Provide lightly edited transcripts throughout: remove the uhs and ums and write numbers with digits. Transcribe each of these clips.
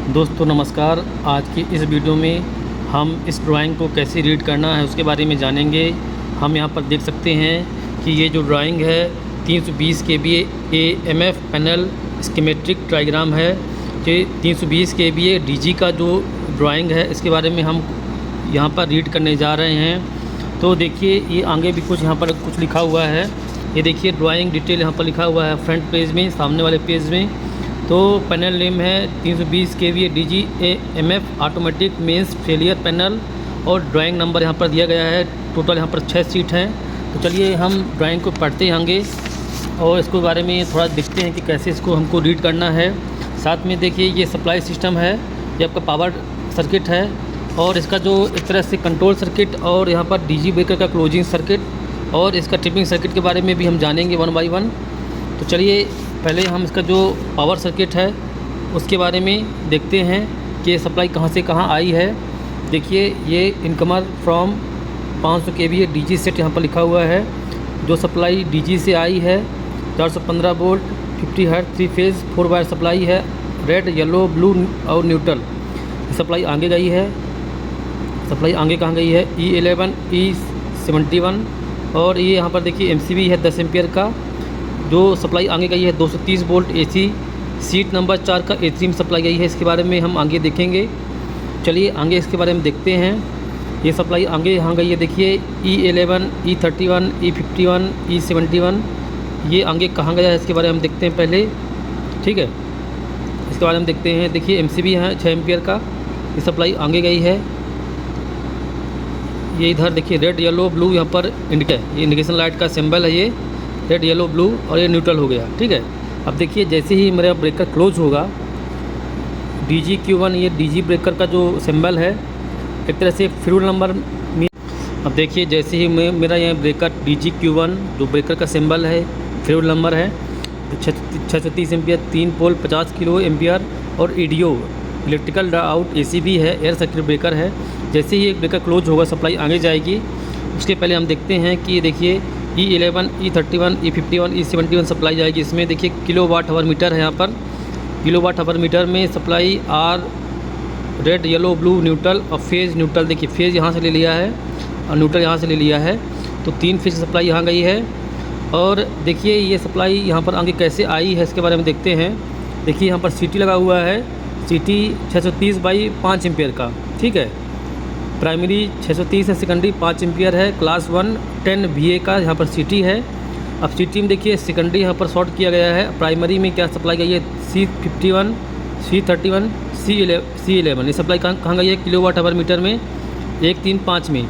दोस्तों नमस्कार। आज की इस वीडियो में हम इस ड्राइंग को कैसे रीड करना है उसके बारे में जानेंगे। हम यहाँ पर देख सकते हैं कि ये जो ड्राइंग है 320 kVA AMF panel schematic diagram है। ये 320 kVA DG का जो ड्राइंग है इसके बारे में हम यहाँ पर रीड करने जा रहे हैं। तो देखिए ये आगे भी कुछ यहाँ पर कुछ लिखा हुआ है। ये देखिए ड्राइंग डिटेल यहाँ पर लिखा हुआ है फ्रंट पेज में, सामने वाले पेज में। तो पैनल नेम है 320 kVA DG AMF automatic mains failure panel और ड्राइंग नंबर यहाँ पर दिया गया है। टोटल यहाँ पर 6 सीट हैं। तो चलिए हम ड्राइंग को पढ़ते हैं आगे और इसके बारे में थोड़ा देखते हैं कि कैसे इसको हमको रीड करना है। साथ में देखिए ये सप्लाई सिस्टम है, ये आपका पावर सर्किट है और इसका जो एक तरह से कंट्रोल सर्किट और यहाँ पर DG ब्रेकर का क्लोजिंग सर्किट और इसका ट्रिपिंग सर्किट के बारे में भी हम जानेंगे 1 बाय 1। तो चलिए पहले हम इसका जो पावर सर्किट है उसके बारे में देखते हैं कि सप्लाई कहाँ से कहाँ आई है। देखिए ये incomer from 500 kVA DG set यहाँ पर लिखा हुआ है। जो सप्लाई DG से आई है 415 volt 50 hertz 3 phase 4 wire supply है। रेड येलो ब्लू और न्यूट्रल सप्लाई आगे गई है। सप्लाई आगे कहाँ गई है E11 E71 और ये यहाँ पर देखिए MCB है 10 एम्पियर का। जो सप्लाई आगे गई है 230 वोल्ट AC सीट नंबर 4 का A3 में सप्लाई गई है। इसके बारे में हम आगे देखेंगे। चलिए आगे इसके बारे में देखते हैं। ये सप्लाई आगे यहाँ गई है, देखिए E11 E31 E51 E71 ये आगे कहाँ गया है इसके बारे में हम देखते हैं पहले, ठीक है। इसके बारे में देखते हैं। देखिए MCB है 6 एम्पियर का, ये सप्लाई आगे गई है। ये इधर देखिए रेड येलो ब्लू यहाँ पर ये इंडिकेशन लाइट का सिंबल है, ये रेड येलो ब्लू और ये न्यूट्रल हो गया, ठीक है। अब देखिए जैसे ही मेरा ब्रेकर क्लोज होगा DG Q1 ये DG ब्रेकर का जो सिंबल है एक तरह से फ्यूल नंबर। अब देखिए जैसे ही मेरा ये ब्रेकर DG Q1 जो ब्रेकर का सिंबल है फ्यूल नंबर है 630 एम्पियर 3 पोल 50 किलो एम्पियर और EDO इलेक्ट्रिकल आउट AC भी है, एयर सर्किट ब्रेकर है। जैसे ही एक ब्रेकर क्लोज होगा सप्लाई आगे जाएगी। उसके पहले हम देखते हैं कि देखिए E11 E31 E51 E71 supply जाएगी। इसमें देखिए किलोवाट आवर मीटर है, यहाँ पर किलोवाट आवर मीटर में supply R red yellow blue neutral और फेज़ न्यूट्रल। देखिए फेज़ यहाँ से ले लिया है और न्यूट्रल यहाँ से ले लिया है, तो 3 फेज़ सप्लाई यहाँ गई है। और देखिए ये सप्लाई यहाँ पर आगे कैसे आई है इसके बारे में देखते हैं। देखिए यहाँ पर CT लगा हुआ है, CT 630/5 एम्पियर का, ठीक है। प्राइमरी 630 है, सेकेंडरी 5 एम्पियर है। क्लास 1 10 VA का यहाँ पर CT है। अब CT में देखिए सेकेंडरी यहाँ पर शॉर्ट किया गया है। प्राइमरी में क्या सप्लाई गई है C51 C31 C11 ये सप्लाई कहाँ गई है किलोवाट आवर मीटर में 135 में।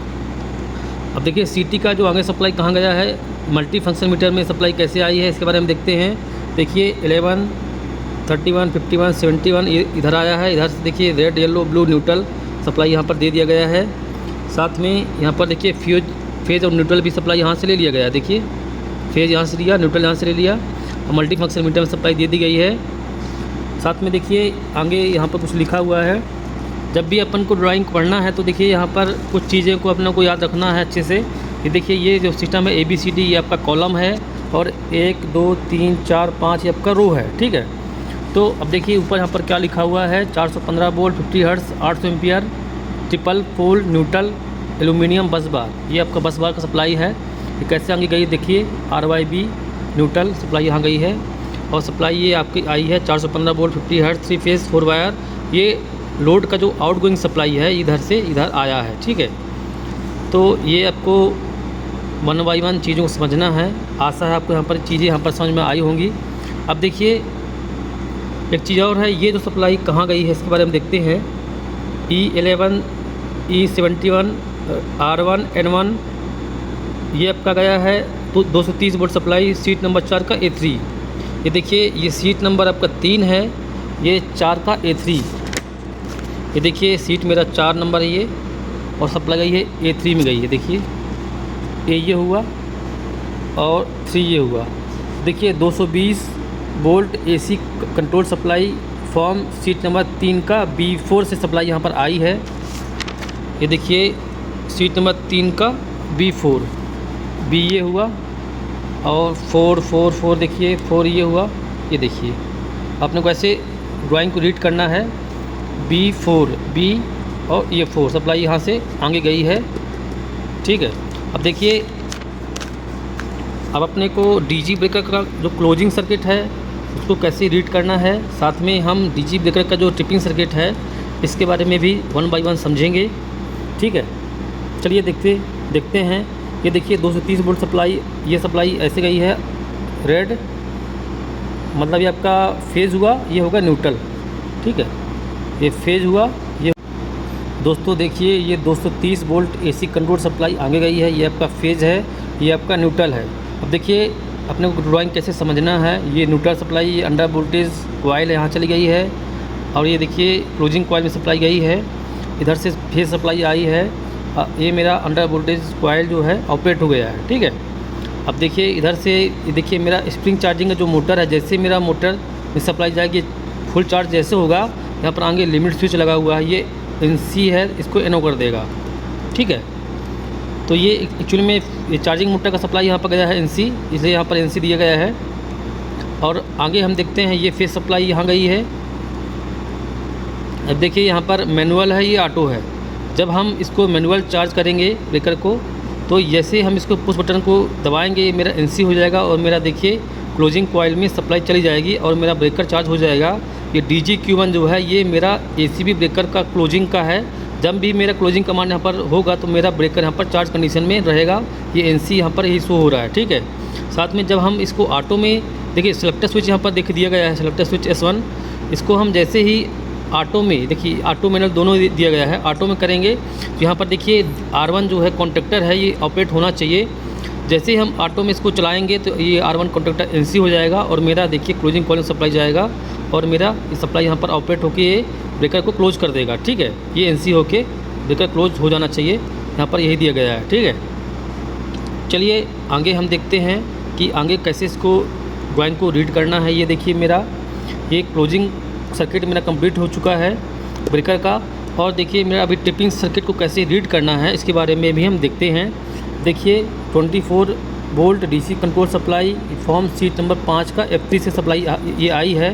अब देखिए CT का जो आगे सप्लाई कहाँ गया है मल्टी फंक्शन मीटर में सप्लाई कैसे आई है इसके बारे में देखते हैं। देखिए 11 31 51 71 इधर आया है। इधर से देखिए red yellow blue neutral supply यहाँ पर दे दिया गया है। साथ में यहाँ पर देखिए फेज़ और न्यूट्रल भी सप्लाई यहाँ से ले लिया गया है। देखिए फेज़ यहाँ से लिया, न्यूट्रल यहाँ से ले लिया और मल्टी फंक्शन मीटर में सप्लाई दे दी गई है। साथ में देखिए आगे यहाँ पर कुछ लिखा हुआ है। जब भी अपन को ड्राइंग पढ़ना है तो देखिए यहाँ पर कुछ चीज़ें को अपने को याद रखना है अच्छे से। ये देखिए ये जो सिस्टम है ABCD ये आपका कॉलम है और 1 2 3 4 5 ये आपका रो है, ठीक है। तो अब देखिए ऊपर यहाँ पर क्या लिखा हुआ है 415 volt 50 hertz 800 ampere triple pole neutral aluminium bus bar, ये आपका बस बार का सप्लाई है। ये कैसे आगे गई देखिए RYB न्यूट्रल सप्लाई यहाँ गई है और सप्लाई ये आपकी आई है 415 वोल्ट 50 हर्ट्ज 3 फेज़ 4 वायर। ये लोड का जो आउटगोइंग सप्लाई है इधर से इधर आया है, ठीक है। तो ये आपको 1 बाय 1 चीज़ों को समझना है। आशा है आपको यहाँ पर चीज़ें यहाँ पर समझ में आई होंगी। अब देखिए एक चीज़ और है, ये जो सप्लाई कहाँ गई है इसके बारे में देखते हैं। E11 E71 R1 N1 ये आपका गया है तो 230 वोल्ट सप्लाई सीट नंबर 4 का A3। ये देखिए ये सीट नंबर आपका 3 है, ये 4 का A3। ये देखिए सीट मेरा 4 नंबर है ये और सप्लाई गई है A3 में गई है। देखिए A ये हुआ और 3 ये हुआ। देखिए 220 volt AC control supply form seat number 3 का B4 से सप्लाई यहाँ पर आई है। ये देखिए सीट नंबर 3 का B4 B ये हुआ और 4 4 4 देखिए 4 ये हुआ। ये देखिए आपने को ऐसे ड्राइंग को रीड करना है। B4 B और ये 4 सप्लाई यहाँ से आगे गई है, ठीक है। अब देखिए, अब अपने को डीजी ब्रेकर का जो क्लोजिंग सर्किट है उसको कैसे रीड करना है, साथ में हम डीजी ब्रेकर का जो ट्रिपिंग सर्किट है इसके बारे में भी 1 बाय 1 समझेंगे, ठीक है। चलिए देखते हैं। ये देखिए 230 वोल्ट सप्लाई, ये सप्लाई ऐसे गई है रेड, मतलब ये आपका फेज़ हुआ, ये होगा न्यूट्रल, ठीक है। ये फेज़ हुआ, ये दोस्तों देखिए ये 230 वोल्ट एसी कंट्रोल सप्लाई आगे गई है, ये आपका फेज़ है, ये आपका न्यूट्रल है। अब देखिए अपने को ड्राइंग कैसे समझना है। ये न्यूट्रल सप्लाई, ये अंडर वोल्टेज कॉइल यहाँ चली गई है, और ये देखिए क्लोजिंग कॉइल में सप्लाई गई है, इधर से फेज सप्लाई आई है। ये मेरा अंडर वोल्टेज कॉइल जो है ऑपरेट हो गया है, ठीक है। अब देखिए इधर से देखिए मेरा स्प्रिंग चार्जिंग का जो मोटर है, जैसे मेरा मोटर में सप्लाई जाएगी फुल चार्ज जैसे होगा, यहाँ पर आगे लिमिट स्विच लगा हुआ है, ये NC है, इसको NO कर देगा, ठीक है। तो ये एक्चुअली में ये चार्जिंग मोटर का सप्लाई यहाँ पर गया है NC, इसलिए यहाँ पर NC दिया गया है। और आगे हम देखते हैं ये फेज सप्लाई यहाँ गई है। अब देखिए यहाँ पर मैनुअल है, ये ऑटो है। जब हम इसको मैनुअल चार्ज करेंगे ब्रेकर को, तो जैसे हम इसको पुश बटन को दबाएंगे ये मेरा NC हो जाएगा, और मेरा देखिए क्लोजिंग कॉइल में सप्लाई चली जाएगी और मेरा ब्रेकर चार्ज हो जाएगा। ये DG-Q1 जो है ये मेरा ACB ब्रेकर का क्लोजिंग का है। जब भी मेरा क्लोजिंग कमांड यहाँ पर होगा तो मेरा ब्रेकर यहाँ पर चार्ज कंडीशन में रहेगा, ये NC यहाँ पर ही शो हो रहा है, ठीक है। साथ में जब हम इसको ऑटो में देखिए सेलेक्टर स्विच यहाँ पर देख दिया गया है, सेलेक्टर स्विच S1, इसको हम जैसे ही ऑटो में देखिए ऑटो मैनुअल दोनों दिया गया है, ऑटो में करेंगे तो यहाँ पर देखिए R1 जो है कॉन्टैक्टर है, ये ऑपरेट होना चाहिए। जैसे ही हम ऑटो में इसको चलाएंगे तो ये R1 कॉन्टैक्टर NC हो जाएगा, और मेरा देखिए क्लोजिंग कॉइल सप्लाई जाएगा, और मेरा ये सप्लाई यहाँ पर ऑपरेट होकर ये ब्रेकर को क्लोज कर देगा, ठीक है। ये NC होके ब्रेकर क्लोज हो जाना चाहिए, यहाँ पर यही दिया गया है, ठीक है। चलिए आगे हम देखते हैं कि आगे कैसे इसको ड्राइंग को रीड करना है। ये देखिए मेरा ये क्लोजिंग सर्किट मेरा कंप्लीट हो चुका है ब्रेकर का, और देखिए मेरा अभी ट्रिपिंग सर्किट को कैसे रीड करना है इसके बारे में भी हम देखते हैं। देखिए 24 volt DC control supply form seat number 5 का F3 से सप्लाई ये आई है,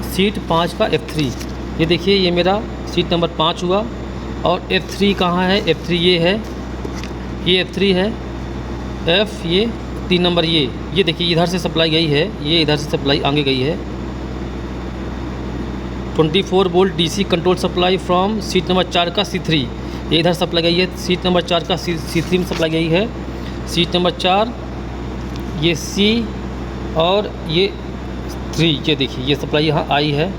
सीट 5 का F3। ये देखिए ये मेरा सीट नंबर 5 हुआ, और F3 कहाँ है, F3 ये है, ये F3 है, F ये 3 नंबर ये देखिए इधर से सप्लाई गई है, ये इधर से सप्लाई आगे गई है। 24 volt DC control supply from seat number 4 का C3, ये इधर सप्लाई गई है, सीट नंबर 4 का C3 में सप्लाई गई है, सीट नंबर 4 ये C और ये 3, ये देखिए ये सप्लाई यहाँ आई है।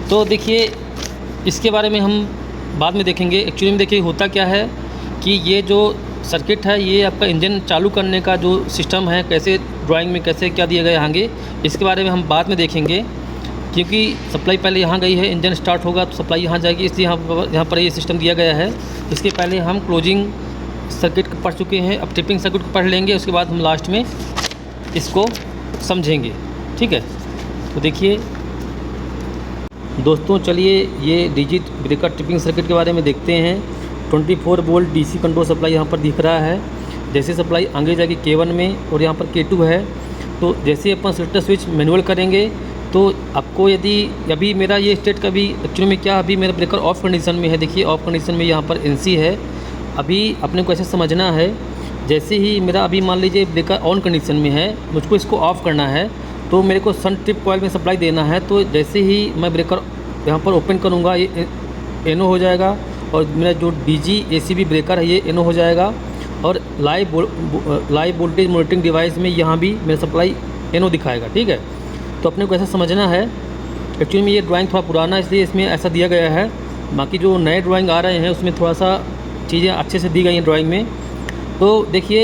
तो देखिए इसके बारे में हम बाद में देखेंगे। एक्चुअली में देखिए होता क्या है कि ये जो सर्किट है ये आपका इंजन चालू करने का जो सिस्टम है, कैसे ड्राइंग में कैसे क्या दिया गया है आगे, इसके बारे में हम बाद में देखेंगे। क्योंकि सप्लाई पहले यहाँ गई है, इंजन स्टार्ट होगा तो सप्लाई यहाँ जाएगी, इसलिए यहाँ पर ये सिस्टम दिया गया है। इसके पहले हम क्लोजिंग सर्किट को पढ़ चुके हैं, अब ट्रिपिंग सर्किट को पढ़ लेंगे, उसके बाद हम लास्ट में इसको समझेंगे, ठीक है। तो देखिए दोस्तों, चलिए ये डीजी ब्रेकर ट्रिपिंग सर्किट के बारे में देखते हैं। 24 वोल्ट DC कंट्रोल सप्लाई यहाँ पर दिख रहा है, जैसे सप्लाई आगे जाएगी K1 में और यहाँ पर K2 है। तो जैसे अपन सेलेक्टर स्विच मैनुअल करेंगे तो आपको यदि अभी मेरा ये स्टेट का भी एक्चुअली में क्या, अभी मेरा ब्रेकर ऑफ कंडीशन में है। देखिए ऑफ कंडीशन में यहाँ पर NC है। अभी अपने को ऐसे समझना है, जैसे ही मेरा अभी मान लीजिए ब्रेकर ऑन कंडीशन में है, मुझको इसको ऑफ़ करना है तो मेरे को सन ट्रिप कॉइल में सप्लाई देना है। तो जैसे ही मैं ब्रेकर यहाँ पर ओपन करूँगा ये NO हो जाएगा, और मेरा जो DG ACB ब्रेकर है ये NO हो जाएगा, और लाइव वोल्टेज मॉनिटरिंग डिवाइस में यहाँ भी मेरा सप्लाई NO दिखाएगा, ठीक है। तो अपने को ऐसा समझना है। एक्चुअली में ये ड्राइंग थोड़ा पुराना है इसलिए इसमें ऐसा दिया गया है, बाकी जो नए ड्राइंग आ रहे हैं उसमें थोड़ा सा चीज़ें अच्छे से दी गई हैं ड्राइंग में। तो देखिए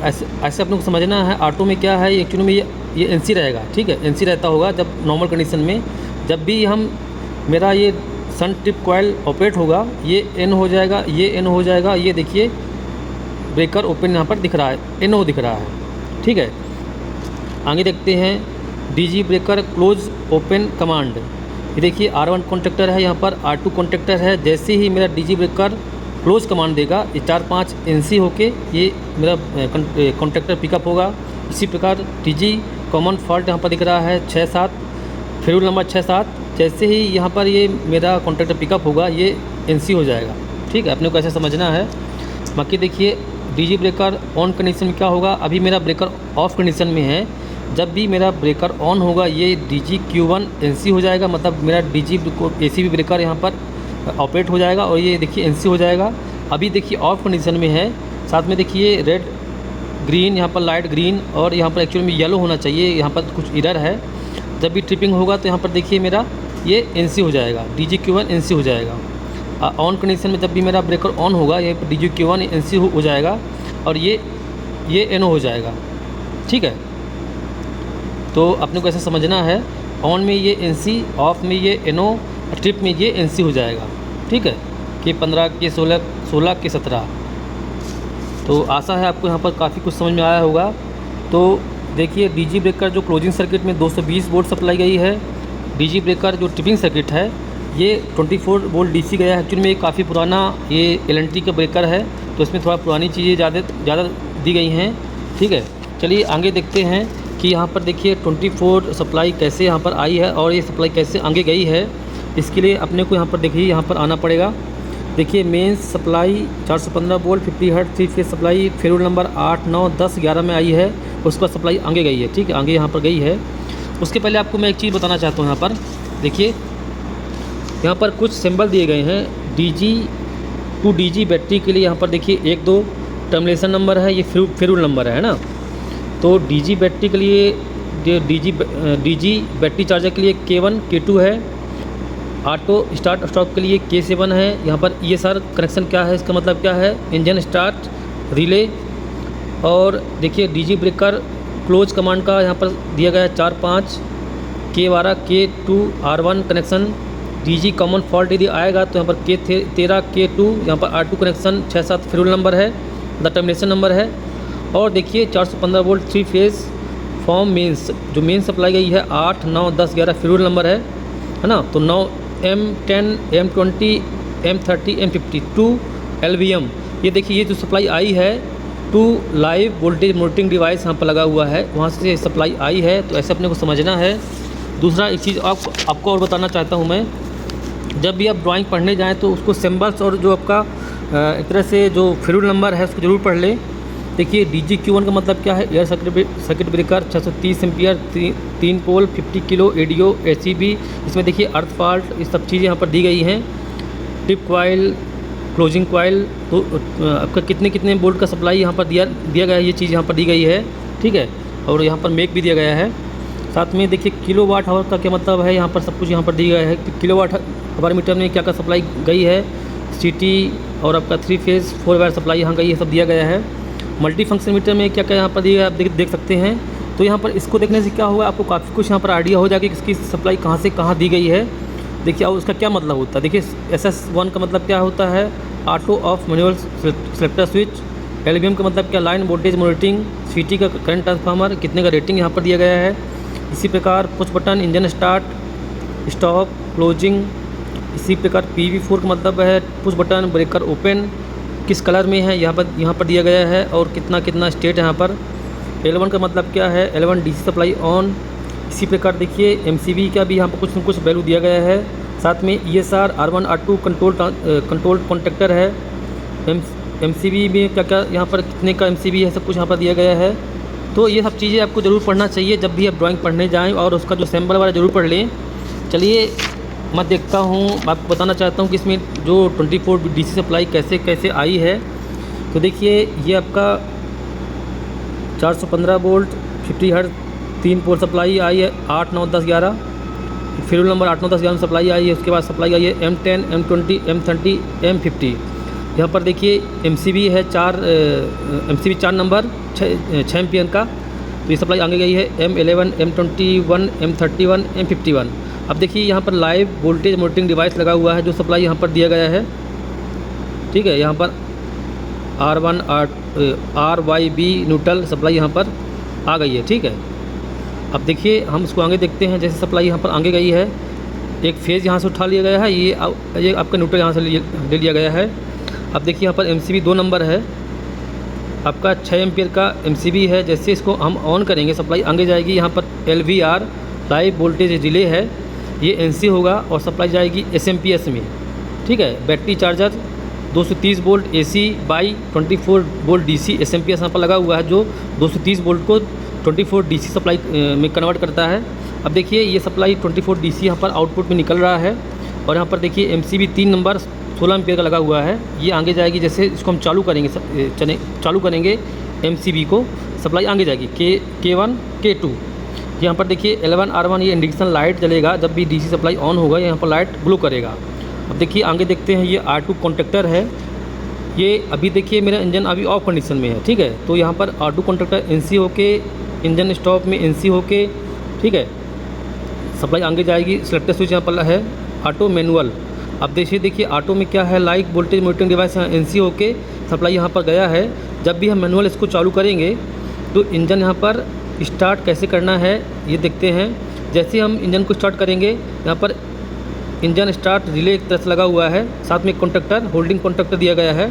ऐसे अपने को समझना है। ऑटो में क्या है, एक्चुअली में ये NC रहेगा, ठीक है, NC रहता होगा जब नॉर्मल कंडीशन में। जब भी हम मेरा ये सन ट्रिप कॉइल ऑपरेट होगा ये N हो जाएगा, ये N हो जाएगा। ये देखिए ब्रेकर ओपन यहाँ पर दिख रहा है, NO दिख रहा है, ठीक है। आगे देखते हैं DG breaker close open command. ये देखिए R1 कॉन्टैक्टर है, यहाँ पर R2 कॉन्टैक्टर है। जैसे ही मेरा DG ब्रेकर क्लोज कमांड देगा ये 4-5 NC होके ये मेरा कॉन्टैक्टर पिकअप होगा। इसी प्रकार DG कॉमन फॉल्ट यहाँ पर दिख रहा है 6-7, शेड्यूल नंबर 6-7। जैसे ही यहाँ पर ये मेरा कॉन्टैक्टर पिकअप होगा ये NC हो जाएगा। ठीक है, अपने को ऐसे समझना है। बाकी देखिए DG ब्रेकर ऑन कंडीशन में क्या होगा, अभी मेरा ब्रेकर ऑफ कंडीशन में है। जब भी मेरा ब्रेकर ऑन होगा ये DG Q1 NC हो जाएगा, मतलब मेरा DG ACB ब्रेकर यहाँ पर ऑपरेट हो जाएगा और ये देखिए NC हो जाएगा। अभी देखिए ऑफ कंडीशन में है, साथ में देखिए रेड ग्रीन, यहाँ पर लाइट ग्रीन और यहाँ पर एक्चुअली में येलो होना चाहिए, यहाँ पर कुछ एरर है। जब भी ट्रिपिंग होगा तो यहाँ पर देखिए मेरा ये NC हो जाएगा, DG Q1 NC हो जाएगा। ऑन कंडीशन में जब भी मेरा ब्रेकर ऑन होगा ये DG Q1 NC हो जाएगा और ये NO हो जाएगा। ठीक है, तो अपने को ऐसे समझना है, ऑन में ये NC, ऑफ में ये NO, ट्रिप में ये NC हो जाएगा। ठीक है, कि 15 के 16 के 17। तो आशा है आपको यहाँ पर काफ़ी कुछ समझ में आया होगा। तो देखिए DG ब्रेकर जो क्लोजिंग सर्किट में 220 वोल्ट सप्लाई गई है, DG ब्रेकर जो ट्रिपिंग सर्किट है ये 24 वोल्ट DC गया है। एक्चुअली में ये काफ़ी पुराना ये LNT का ब्रेकर है, तो इसमें थोड़ा पुरानी चीज़ें ज़्यादा दी गई हैं। ठीक है, चलिए आगे देखते हैं कि यहाँ पर देखिए 24 सप्लाई कैसे यहाँ पर आई है और ये सप्लाई कैसे आगे गई है। इसके लिए अपने को यहाँ पर देखिए यहाँ पर आना पड़ेगा। देखिए main supply 415 volt 50 hertz 3 phase supply schedule number 8, 9, 10, 11 में आई है, उसका सप्लाई आगे गई है। ठीक है, आगे यहाँ पर गई है। उसके पहले आपको मैं एक चीज़ बताना चाहता हूँ। यहाँ पर देखिए यहाँ पर कुछ सिंबल दिए गए हैं DG टू DG बैटरी के लिए। यहाँ पर देखिए 1, 2 टर्मिनेशन नंबर है, ये शेड्यूल नंबर है ना। तो DG बैटरी के लिए DG बैटरी चार्जर के लिए K1 K2 है, ऑटो स्टार्ट स्टॉप के लिए K7 है। यहाँ पर ESR कनेक्शन क्या है, इसका मतलब क्या है, इंजन स्टार्ट रिले। और देखिए DG ब्रेकर क्लोज कमांड का यहाँ पर दिया गया है 4, 5 K12 K2 R1 connection. DG common fault यदि आएगा तो यहाँ पर K13 K2, यहाँ पर R2 कनेक्शन 6, 7 शेड्यूल नंबर है, द टर्मिनेशन नंबर है। और देखिए 415 वोल्ट 3 फेज फॉर्म मेंस, जो मेन सप्लाई गई है 8, 9, 10, 11 शेड्यूल नंबर है ना। तो 9 M10 M20 M30 M50 2 LVM, ये देखिए ये जो सप्लाई आई है 2 लाइव वोल्टेज मॉनिटरिंग डिवाइस यहाँ पर लगा हुआ है, वहाँ से सप्लाई आई है। तो ऐसे अपने को समझना है। दूसरा एक चीज़ आपको और बताना चाहता हूँ मैं, जब भी आप ड्राइंग पढ़ने जाएँ तो उसको सिम्बल्स और जो आपका एक तरह से जो शेड्यूल नंबर है उसको ज़रूर पढ़ लें। देखिए DG Q1 का मतलब क्या है, एयर सर्किट ब्रेकर 630 एम्पियर 3 पोल 50 किलो ADO ACB। इसमें देखिए अर्थ फॉल्ट, ये सब चीज़ें यहाँ पर दी गई हैं। टिप कॉइल, क्लोजिंग कॉइल, तो आपका कितने वोल्ट का सप्लाई यहाँ पर दिया गया है, ये चीज़ यहाँ पर दी गई है। ठीक है, और यहाँ पर मेक भी दिया गया है। साथ में देखिए किलोवाट आवर का क्या मतलब है, यहाँ पर सब कुछ यहाँ पर दिया गया है कि किलोवाट आवर मीटर में क्या सप्लाई गई है, सिटी और आपका 3 फेज 4 वायर सप्लाई यहाँ गई है, सब दिया गया है। मल्टी फंक्शन मीटर में क्या यहाँ पर दिया, आप देख सकते हैं। तो यहाँ पर इसको देखने से क्या होगा, आपको काफ़ी कुछ यहाँ पर आइडिया हो जाएगा कि इसकी सप्लाई कहाँ से कहाँ दी गई है। देखिए और उसका क्या मतलब होता है। देखिए SS1 का मतलब क्या होता है, auto of manual selector switch. LVM का मतलब क्या, लाइन वोल्टेज मॉनिटरिंग। CT का करंट ट्रांसफार्मर, कितने का रेटिंग यहाँ पर दिया गया है। इसी प्रकार push button, engine start stop closing. इसी प्रकार PV4 का मतलब है पुश बटन ब्रेकर ओपन, किस कलर में है यहाँ पर दिया गया है और कितना स्टेट है यहाँ पर। L1 का मतलब क्या है, L1 DC सप्लाई ऑन। इसी प्रकार देखिए MCB का भी यहाँ पर कुछ न कुछ वैल्यू दिया गया है। साथ में ESR R1 R2 control contactor है। MCB में क्या यहाँ पर कितने का MCB है, सब कुछ यहाँ पर दिया गया है। तो ये सब चीज़ें आपको ज़रूर पढ़ना चाहिए जब भी आप ड्राइंग पढ़ने जाएँ, और उसका जो सैम्पल वाला ज़रूर पढ़ लें। चलिए मैं देखता हूँ, आपको बताना चाहता हूँ कि इसमें जो 24 DC सप्लाई कैसे आई है। तो देखिए ये आपका 415 volt 50 hertz 3 pole supply I है 8, 9, 10, 11 शेड्यूल नंबर 8, 9, 10, 11 में सप्लाई आई है। उसके बाद सप्लाई आई है M10 M20 M30 M50। यहाँ पर देखिए MCB है 4 नंबर 6 एम्पियर का, तो ये सप्लाई आगे गई है M11 M21 M31 M51। अब देखिए यहाँ पर लाइव वोल्टेज मॉनिटरिंग डिवाइस लगा हुआ है, जो सप्लाई यहाँ पर दिया गया है। ठीक है, यहाँ पर R1 RYB न्यूट्रल सप्लाई यहाँ पर आ गई है। ठीक है, अब देखिए हम इसको आगे देखते हैं। जैसे सप्लाई यहाँ पर आगे गई है, एक फेज़ यहाँ से उठा लिया गया है, ये आपका न्यूट्रल यहाँ से ले लिया गया है। अब देखिए यहाँ पर MCB 2 नंबर है, आपका 6 एम्पियर का MCB है। जैसे इसको हम ऑन करेंगे सप्लाई आगे जाएगी। यहाँ पर LVR लाइव वोल्टेज रिले है, ये NC होगा और सप्लाई जाएगी SMPS में, ठीक है। Battery charger 230 volt AC by 24 volt DC SMPS यहाँ पर लगा हुआ है, जो 230 वोल्ट को 24 DC सप्लाई में कन्वर्ट करता है। अब देखिए ये सप्लाई 24 DC यहाँ पर आउटपुट में निकल रहा है और यहाँ पर देखिए MCB 3 नंबर 16 एम्पियर का लगा हुआ है। ये आगे जाएगी, जैसे इसको हम चालू करेंगे MCB को, सप्लाई आगे जाएगी K1 K2। यहाँ पर देखिए L1 R1 ये इंडिकेशन लाइट जलेगा, जब भी DC सप्लाई ऑन होगा यहाँ पर लाइट ग्लो करेगा। अब देखिए आगे देखते हैं, ये R2 कॉन्टेक्टर है। ये अभी देखिए मेरा इंजन अभी ऑफ कंडीशन में है, ठीक है। तो यहाँ पर R2 कॉन्टेक्टर NC होके इंजन स्टॉप में NC होके, ठीक है, सप्लाई आगे जाएगी। सिलेक्टर स्विच यहाँ पर है ऑटो मैनुअल। अब देखिए ऑटो में क्या है, लाइक वोल्टेज मॉनिटरिंग डिवाइस यहाँ NC होके सप्लाई यहाँ पर गया है। जब भी हम मैनुअल इसको चालू करेंगे तो इंजन यहाँ पर स्टार्ट कैसे करना है ये देखते हैं। जैसे हम इंजन को स्टार्ट करेंगे, यहाँ पर इंजन स्टार्ट रिले एक तरह से लगा हुआ है, साथ में कॉन्टैक्टर होल्डिंग कॉन्टैक्टर दिया गया है।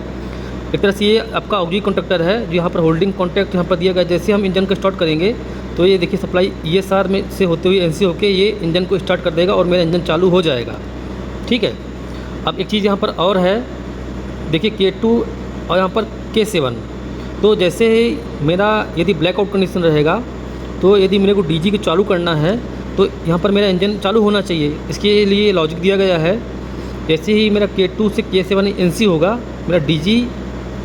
एक तरह से ये आपका ऑक्सी कॉन्टैक्टर है जो यहाँ पर होल्डिंग कॉन्टैक्ट यहाँ पर दिया गया है। जैसे हम इंजन को स्टार्ट करेंगे तो ये देखिए सप्लाई ESR में से होते हुए NC होके ये इंजन को स्टार्ट कर देगा और मेरा इंजन चालू हो जाएगा, ठीक है। अब एक चीज़ यहाँ पर और है, देखिए K2 और यहाँ पर K7। तो जैसे ही मेरा यदि ब्लैकआउट कंडीशन रहेगा, तो यदि मेरे को DG को चालू करना है तो यहाँ पर मेरा इंजन चालू होना चाहिए। इसके लिए लॉजिक दिया गया है, जैसे ही मेरा K2 से K7 NC होगा, मेरा DG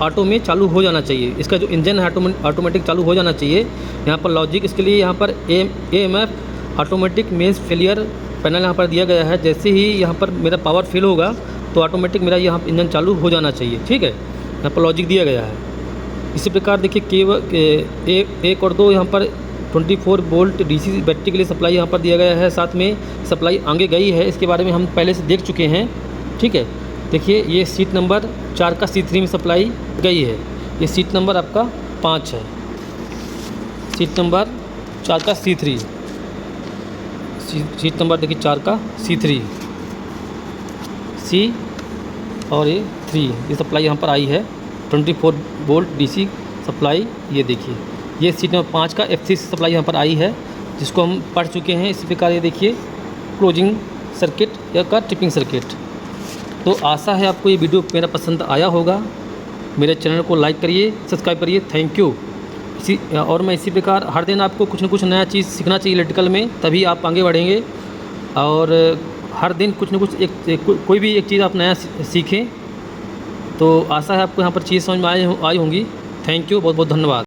ऑटो में चालू हो जाना चाहिए। इसका जो इंजन है ऑटोमेटिक चालू हो जाना चाहिए। यहाँ पर लॉजिक इसके लिए यहाँ पर AMF automatic mains failure panel यहाँ पर दिया गया है। जैसे ही यहाँ पर मेरा पावर फेल होगा तो ऑटोमेटिक मेरा यहाँ इंजन चालू हो जाना चाहिए, ठीक है। यहाँ पर लॉजिक दिया गया है। इसी प्रकार देखिए एक और 2 यहाँ पर 24 वोल्ट DC बैटरी के लिए सप्लाई यहाँ पर दिया गया है, साथ में सप्लाई आगे गई है। इसके बारे में हम पहले से देख चुके हैं, ठीक है। देखिए ये सीट नंबर 4 का C3 में सप्लाई गई है। ये सीट नंबर आपका 5 है, सीट नंबर 4 का C3, सीट नंबर देखिए 4 का C3 C और ये 3, ये सप्लाई यहाँ पर आई है 24 वोल्ट DC सप्लाई। ये देखिए ये सीट नंबर 5 का FC सप्लाई यहाँ पर आई है, जिसको हम पढ़ चुके हैं। इसी प्रकार ये देखिए क्लोजिंग सर्किट या का ट्रिपिंग सर्किट। तो आशा है आपको ये वीडियो मेरा पसंद आया होगा। मेरे चैनल को लाइक करिए, सब्सक्राइब करिए, थैंक यू। और मैं इसी प्रकार हर दिन आपको कुछ न कुछ नया चीज़ सीखना चाहिए इलेक्ट्रिकल में, तभी आप आगे बढ़ेंगे। और हर दिन कुछ न कुछ कोई भी एक चीज़ आप नया सीखें। तो आशा है आपको यहाँ पर चीज़ समझ में आई होंगी। थैंक यू, बहुत बहुत धन्यवाद।